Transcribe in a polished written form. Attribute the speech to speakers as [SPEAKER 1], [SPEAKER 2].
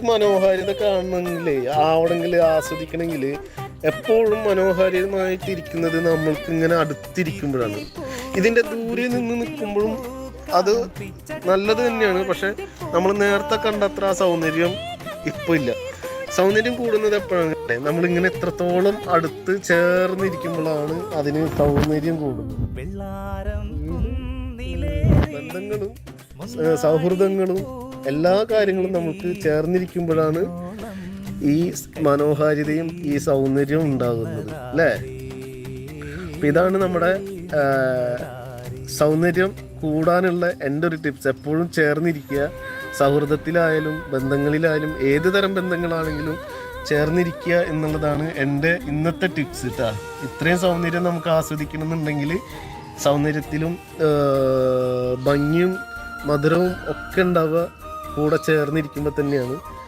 [SPEAKER 1] മനോഹാരിത കാണണമെങ്കിൽ ആവണമെങ്കിൽ ആസ്വദിക്കണമെങ്കിൽ എപ്പോഴും മനോഹാരിതമായിട്ടിരിക്കുന്നത് നമ്മൾക്ക് ഇങ്ങനെ അടുത്തിരിക്കുമ്പോഴാണ്. ഇതിൻ്റെ ദൂരെ നിന്ന് നിൽക്കുമ്പോഴും അത് നല്ലത് തന്നെയാണ്. പക്ഷെ നമ്മൾ നേരത്തെ കണ്ടത്ര ആ സൗന്ദര്യം ഇപ്പോൾ ഇല്ല. സൗന്ദര്യം കൂടുന്നത് എപ്പോഴാണ് നമ്മളിങ്ങനെ എത്രത്തോളം അടുത്ത് ചേർന്നിരിക്കുമ്പോഴാണ് അതിന് സൗന്ദര്യം കൂടുന്നത്. ബന്ധങ്ങളും സൗഹൃദങ്ങളും എല്ലാ കാര്യങ്ങളും നമുക്ക് ചേർന്നിരിക്കുമ്പോഴാണ് ഈ മനോഹാരിതയും ഈ സൗന്ദര്യവും ഉണ്ടാകുന്നത് അല്ലേ? അപ്പം ഇതാണ് നമ്മുടെ സൗന്ദര്യം കൂടാനുള്ള എൻ്റെ ഒരു ടിപ്സ്. എപ്പോഴും ചേർന്നിരിക്കുക. സൗഹൃദത്തിലായാലും ബന്ധങ്ങളിലായാലും ഏത് തരം ബന്ധങ്ങളാണെങ്കിലും ചേർന്നിരിക്കുക എന്നുള്ളതാണ് എൻ്റെ ഇന്നത്തെ ടിപ്സ് കേട്ടോ. ഇത്രയും സൗന്ദര്യം നമുക്ക് ആസ്വദിക്കണമെന്നുണ്ടെങ്കിൽ സൗന്ദര്യത്തിലും ഭംഗിയും മധുരവും ഒക്കെ ഉണ്ടാവുക കൂടെ ചേർന്നിരിക്കുമ്പോൾ തന്നെയാണ്.